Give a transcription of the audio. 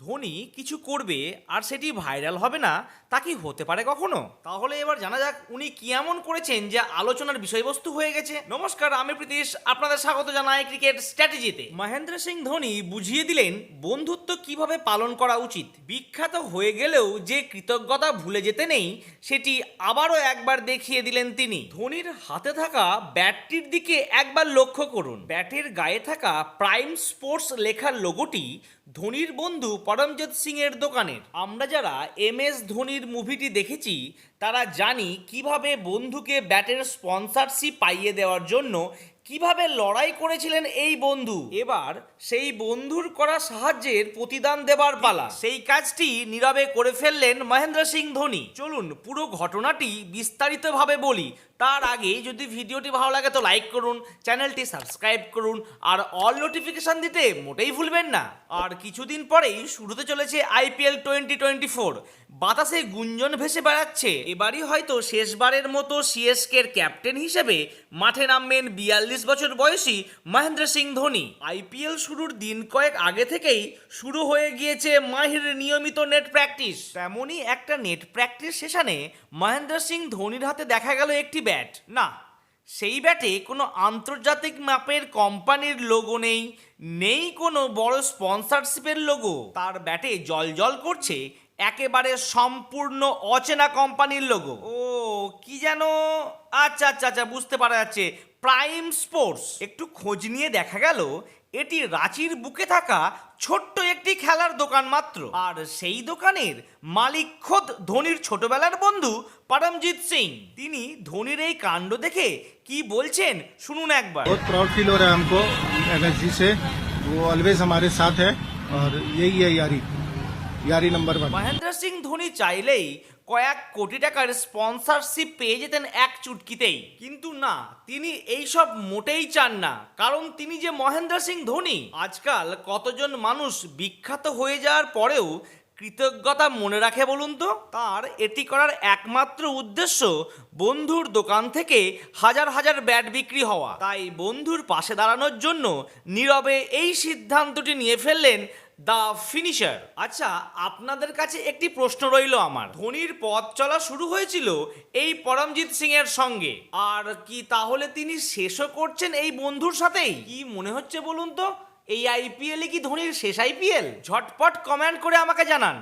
ধোনি কিছু করবে আর সেটি ভাইরাল হবে না, তা কি হতে পারে কখনো? তাহলে এবার জানা যাক উনি কি এমন করেছেন যে আলোচনার বিষয়বস্তু হয়ে গেছে। নমস্কার, আমি প্রীতিশ, আপনাদের স্বাগত জানাই ক্রিকেট স্ট্র্যাটেজিতে। মহেন্দ্র সিং ধোনি বুঝিয়ে দিলেন বন্ধুত্ব কিভাবে পালন করা উচিত। বিখ্যাত হয়ে গেলেও যে কৃতজ্ঞতা ভুলে যেতে নেই, সেটি আবারও একবার দেখিয়ে দিলেন তিনি। ধোনির হাতে থাকা ব্যাটটির দিকে একবার লক্ষ্য করুন। ব্যাটের গায়ে থাকা প্রাইম স্পোর্টস লেখার লোগোটি ধোনির বন্ধু পরমজিৎ সিং এর দোকানের। আমরা যারা MS ধোনির মুভিটি দেখেছি তারা জানি কিভাবে বন্ধুকে ব্যাটের স্পন্সরশিপ পাইয়ে দেওয়ার জন্য কিভাবে লড়াই করেছিলেন এই বন্ধু। এবার সেই বন্ধুর করা সাহায্যের প্রতিদান দেবার পালা। সেই কাজটি নীরবে করে ফেললেন মহেন্দ্র সিং ধোনি। চলুন পুরো ঘটনাটি বিস্তারিতভাবে বলি। তার আগে যদি ভিডিওটি ভালো লাগে তো লাইক করুন, চ্যানেলটি সাবস্ক্রাইব করুন আর অল নোটিফিকেশন দিতে মোটেই ভুলবেন না। আর কিছুদিন পরেই শুরুতে চলেছে IPL 2024। বাতাসে গুঞ্জন ভেসে বেড়াচ্ছে এবারই হয়তো শেষবারের মতো CSKর ক্যাপ্টেন হিসেবে মাঠে নামবেন 42 বছর বয়সী মহেন্দ্র সিং ধোনি। IPL শুরুর দিন কয়েক আগে থেকেই শুরু হয়ে গিয়েছে মাহির নিয়মিত নেট প্র্যাকটিস। তেমনই একটা নেট প্র্যাকটিস সেশনে মহেন্দ্র সিং ধোনির হাতে দেখা গেল একটি ব্যাট। না, সেই ব্যাটে কোনো আন্তর্জাতিক মাপের কোম্পানির লোগো নেই, নেই কোনো বড় স্পন্সরশিপের লোগো। তার ব্যাটে জলজল করছে একেবারে সম্পূর্ণ অচেনা কোম্পানির লোগো। ও কি যেন, আচ্ছা আচ্ছা আচ্ছা, বুঝতে পারা যাচ্ছে, প্রাইম স্পোর্টস। একটু খোঁজ নিয়ে দেখা গেল এটি রাঁচির বুকে থাকা ছোট্ট একটি খেলার দোকান মাত্র। আর সেই দোকানের মালিক খোদ ধোনির ছোটবেলার বন্ধু পরমজিৎ সিং। তিনি ধোনির এই কাণ্ড দেখে কি বলছেন শুনুন একবার। बहुत प्राउड फील हो रहा है हमको MSG से। वो ऑलवेज हमारे साथ है और यही है यारी, यारी नंबर 1। মহেন্দ্র সিং ধোনি চাইলেই কয়েক কোটি টাকার স্পন্সরশিপ পেয়ে যেতেন এক চুটকিতেই, কিন্তু না, তিনি এইসব মোটেই চান না। কারণ তিনি যে মহেন্দ্র সিং ধোনি। আজকাল কতজন মানুষ বিখ্যাত হয়ে যাওয়ার পরেও কৃতজ্ঞতা মনে রাখে বলুন তো? তার এটি করার একমাত্র উদ্দেশ্য বন্ধুর দোকান থেকে হাজার হাজার ব্যাট বিক্রি হওয়া। তাই বন্ধুর পাশে দাঁড়ানোর জন্য নীরবে এই সিদ্ধান্তটি নিয়ে ফেললেন দ্য ফিনিশার। আচ্ছা, আপনাদের কাছে একটি প্রশ্ন রইল আমার। ধোনির পথ চলা শুরু হয়েছিল এই পরমজিৎ সিং এর সঙ্গে, আর কি তাহলে তিনি শেষও করছেন এই বন্ধুর সাথেই? কি মনে হচ্ছে বলুন তো, এই IPL কি ধোনির শেষ IPL? ঝটপট কমেন্ট করে আমাকে জানান।